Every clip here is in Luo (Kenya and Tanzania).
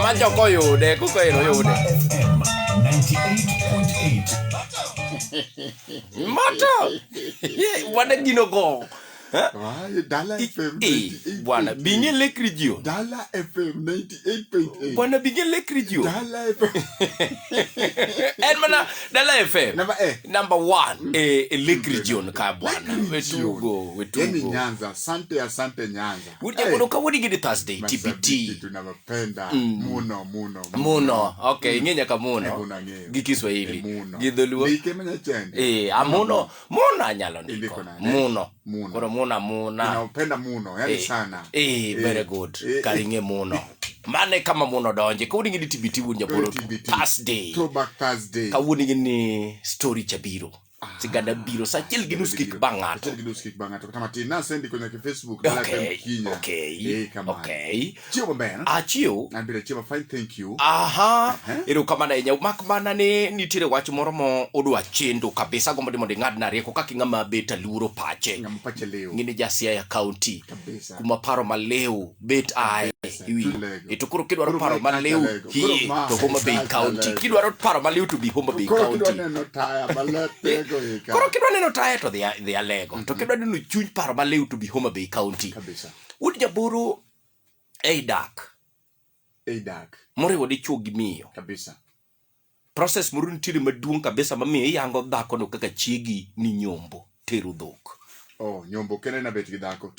Manjo koyude, kukoyude. FM 98.8. Moto! Wana gino go. Dala FM Bwana, binge lekrijio. Dala FM 98.8. Bwana binge lekrijio. Dala FM. Edmana, Dala FM. Number 1. Lekrijion ka bwana. Wetugo. Yeni Nyanza, asante Nyanza. Ujaburuka wodi gidi Thursday, TPT. Tunawapenda. Muno. Okay, ngenya ka muno. Gikiswahili. Gidholuo. Nikemenya chende. Muno anyalo ndiko. Muno. Muna. Ninapenda muno, yani sana. Very good. Karinge muno. Mane kama muno donje. Kawuni ngini TBT wunja boro. Thursday. Throwback Thursday. Kawuni ngini story cha biro. Siganda biro. Sa chil ginus kik bangato. Kama tina sendi kwenye Facebook. Dala FM Kenya. Okay. Chio mbena. Chio. Nabila chio fine, thank you. Ero kama na enya. Makmana ni tire wachi moromo odu achendo. Kabisa gomba di ngad na rieko kaki ngama beta luro pache. Ngama pache leo. Ngini jasia ya county. Kabisa. Kumaparo maleo. Bet ai. Itukuru kidwaro paro maleo. Hii. To Homa Bay County. Kidwaro paro maleo to be Homa Bay County. Koro kidwa neno taya to the alego. To kidwa neno chuny paro maleo to be Homa Bay County. Kabisa. Udi jaburu dak. Moriwo dichuo gi miyo. Kabisa. Process muru nitiri maduong' kabisa mamiyo iyango dhako no kaka chiegi ni nyombo teru dhok. Nyombo kene na bet gi dhako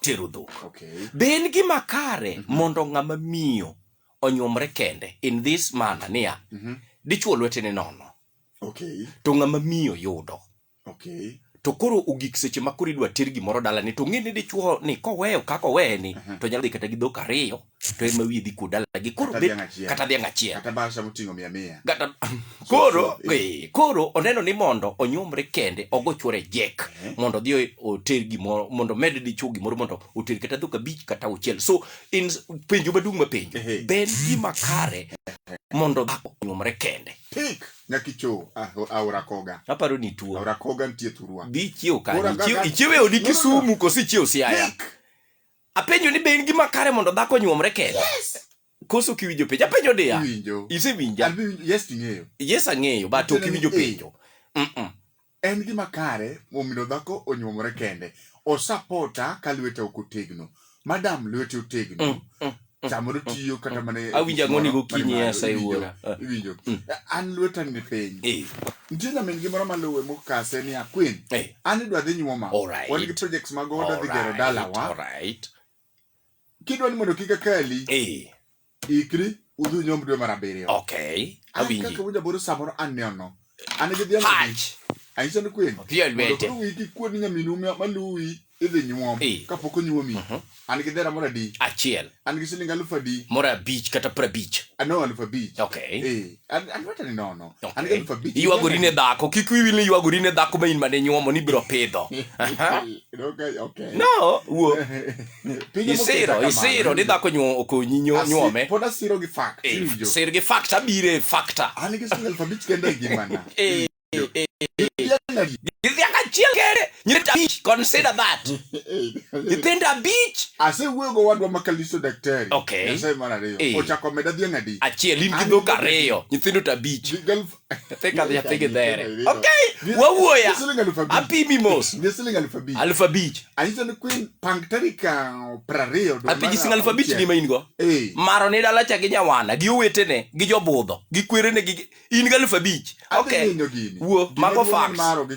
teru dhok. Okay. Ben gi makare mondo ng'ama miyo onyomre kende in this manner niya. Dichuo lwetene nono. Okay. To ng'ama miyo yudo. Okay. To koro ugik seche ma koro idwa ter gimoro dala ni to ng'eni dichuo ni koweyo kako weni to nyalo dhi kata gi dhok ariyo to en ma wiye dhi kudala gi koro kata dhiang' achiel kata basha muting'o 100 kata koro oneno ni mondo onyumre kende ogo chwore jek mondo dhi oter gimoro mondo med dichuo gimoro mondo oter kata dhok 5 kata 6. So in penjo maduong' mapenjo ben gima kare mondo dhako onyumre kende tik nyakicho aura koga aparo ni tuo aura koga ntie turwa bi chiew ka ichiewe odi Kisumu kosi chiew Siaya apenjo ni ben gima kare mondo dhako nyuomre kende. Koso kiwinjo penjo apenjo dia isewinja yes ang'eyo but okiwinjo penjo en gima kare momiyo dhako onyuomre kende o supporta ka lwete okotegno madam lwete otegno chamoro tiyo kata mane awinja ng'oni go kinyi esa iwora iwinjo an lweta ni piny ntina men gimoro maluwe mokase ni akwin an idwa dhi nyuoma wan gi projects mag oda dhi gero dalawa kidwa ni mondo kika kali ikri udhu nyom dwe mar 7 awinji kaka wuja boro samoro aneno an gi dhiang' aisha ni kwin koro wiki kuod nyaminu maluwi idhi nyuom kapok onyuomi an gi dhera mora di achiel an gi siling 1000 mora 5 kata 50 ano 1000 an wata ni nono an gi 1000 iwagorine dhako kik wiwil iwagorine dhako ma in mane nyuomo ni biro pidho no wo isiro ni dhako okonyi nyuome poda siro gi fact siro gi fact abire factor an gi siling 1000 kende gimana consider that. Itenda beach. Ase wego wadwa makaliso daktari. Ase manare. Ochako meda dhiang' adi. Achiel in gi dhok ariyo. Nyithindo ta beach. Teka ya tege there. Okay. Wawuoya. Apimi mos. Siling 1000. Alpha beach. Anisa ni queen pang tarika 20 do. Apiji siling 1000 beach ni ma in go. Maro ni dala cha gi nyawana gi owetene gi jobudho gi kwerene gi in gi 1000 beach. Okay. Wo mago facts. Maro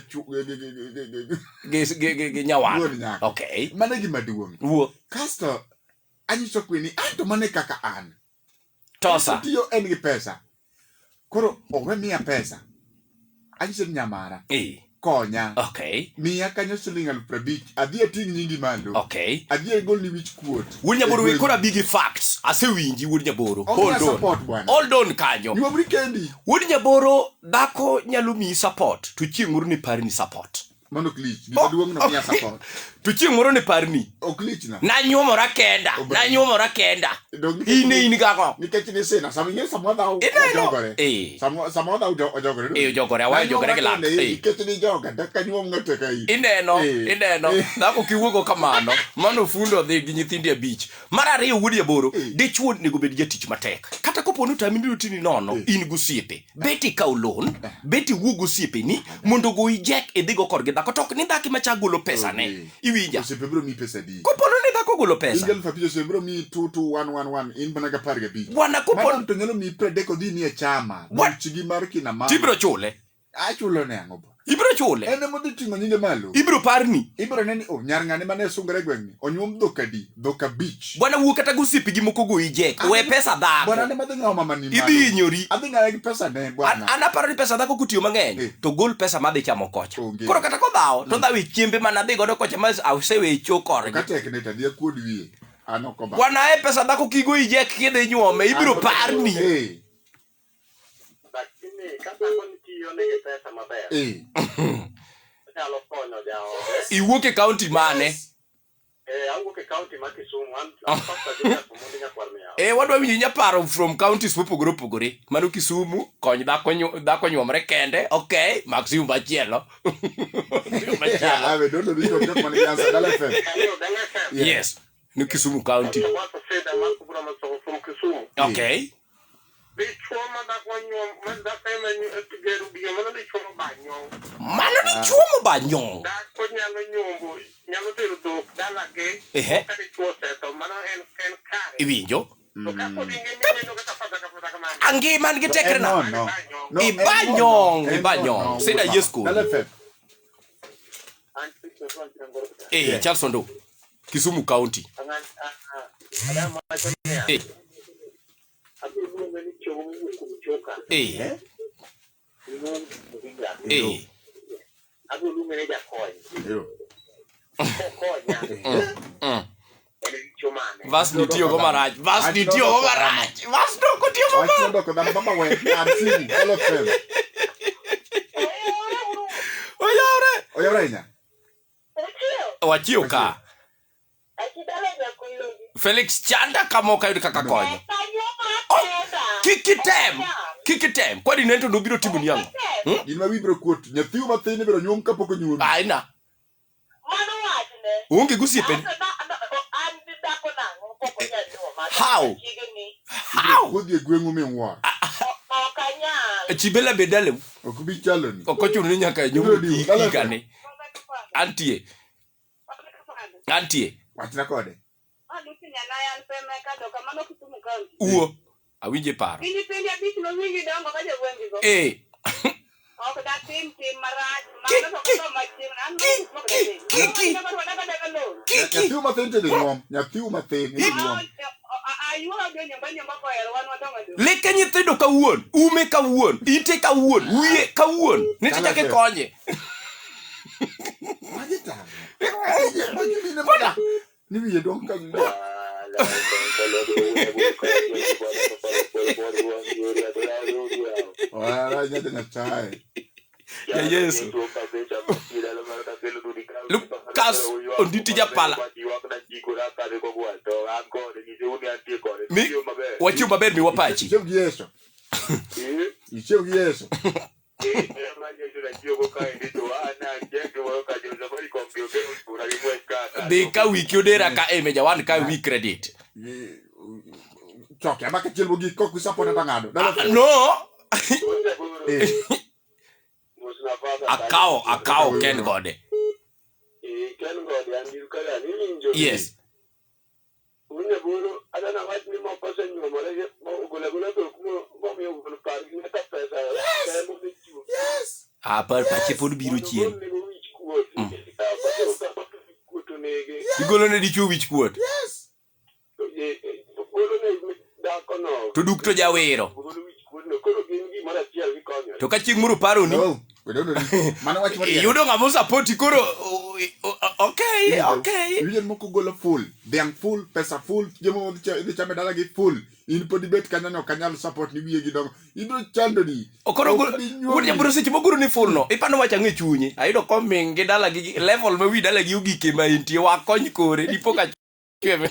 gi nyawana. Okay. Mane gi maduong'. Wo. Kasto anyiso kwini anto mane kaka an. Tosa. Tiyo en gi pesa. Koro owe miya pesa. Anyiso nyamara. Konya. Okay. Miya kanyo siling 50. Adhi ating' nyingi malo. Okay. Adhi agol ni wich kuot. Wunyaboro we kora bigi facts. Ase winji Wunyaboro. Hold on kanyo. Nyuomri kendi. Wunyaboro dhako nyalo mi support. To chieng' moro ni pari ni support. Mano klich. Gima duong' no miya support. To chieng' moro ne parni. Oklich na. Nanyuomora kenda. In kako. Nikech ni sina. Samwa dhao ojogore. Samwa dhao ojogore. Ojogore. Awa ojogore gilak. Nikech ni joga. Daka nyuom ng'ote ka in. Ineno. Dhako kiwuogo kamano. Mano fundo odhi gi nyithindi abich. Mar ariyo wuodi aboro. Dichuo nego bed jatich matek. Kata kopo ni tami ni tini nono. In gosiepe. Beti kaw loan. Beti wuog gosiepe ni. Mondo goyi jek idhigo korgi dhako. Tok ni dhaki macha golo pesa ne. Iwinja. Osiepe biro mi pesa di. Kopono ni dhako golo pesa. Ingel fapijo osiepe biro mi 22111. In banaga parga bi. Bwana kopono. Madam to nyalo mi predeko di ni e chama. Chigi mar kina mama. Tibro chule. Chulo ne ang'o. Ibro chule. Ene mo ditingo nyinge malo. Ibro parni. Ibro neni nyar ng'ane mane sungre gweng'ni. Onyuom dhoka di. Dhoka beach. Bwana wuok kata gosiepe gi moko goyi jek. We pesa dhako. Bwana ne madhi ng'awo mama ni malo. Idhi hinyori. Adhi ng'awe gi pesa ne bwana. An aparo ni pesa dhako kutiyo mang'eny. To gol pesa madhi chamo kocha. Koro kata kodhawo. To dhawe chiembe manadhi godo kocha ma asewe chokorgi. Kata ekne tadhi akuod wiye. An ok oba. Bwana pesa dhako kigoyi jek kidhi nyuome. Ibro parni. Lakini kata konitiyo negi pesa maber. Nyalo konyo jaode. Iwuok e county mane? Awuok e county ma Kisumu. An pasta Julius Omondi Nyakwar miyaw. Wadwa winjo nyaparo from counties mopogore opogore. Mano Kisumu, kony dhako nyuomre kende. Okay, Maxim machielo. Ave dono dito jok mane yansa Dala FM. Yes. Ni Kisumu County. From Kisumu. Okay. Mano ni chuomo banyong. Iwinjo? Angi man gi tekre na. Ibanyong. Sida yesko. Charles Ondo. Kisumu County. Vas ni tiyo go marach. Vas doko tiyo go marach. Doko dam baba we. Amsini. Hello FM. Oyawre nya. Wachio ka. Felix Chanda kamoka yudi kaka konyo. Kikitem. Kwani nento nobiro timu ni yangu. Gima wibro kuot. Nyathiu mathini biro nyuom kapok onyuomi. Aina. Unge gusiepe. How? Kodhi e gweng'u minwa. Chibela bedale. Okubi chalo ni. Okochuno ni nyaka nyuomi ikane. Antie. Wachna kode. Uo. Awinje paro. Nyathiu mathin tede nyuom. Nyathiu mathin nyuom. Leke nyithindo kawuon. Ume kawuon. Ite kawuon. Wiye kawuon. Nite chake konye. Ni wiye dong ka wiye. Wala nyate na chai. Yesu. Lucas onditi japala. Wachio maber mi wapachi. Icheo Yesu. Dika wiki odera ka mejawan ka week credit. Choke abaka chilbo gi koku support tangado. No. Akao Ken Gode. Yes. Yes. Apar pache pod biro chien. Igolo ne dichu wich kuot. Yes. To duk to jawero. To ka chieng' moro paro ni. Mano wach mari. Yudo ng'amo support koro Okay. Wiyen moko golo full, dhiang full, pesa full, jemo dhi chame dala gi full. In podi bet kanyo kanyalo support ni wiye gidongo. Ibro chando ni. Okoro wuod jaburo seche moguro ni full no. Ipano wacha ng'e chunye. Ayudo koming gi dala gi level ma wi dala gi ogike ma intie wakony kore dipo ka chwe.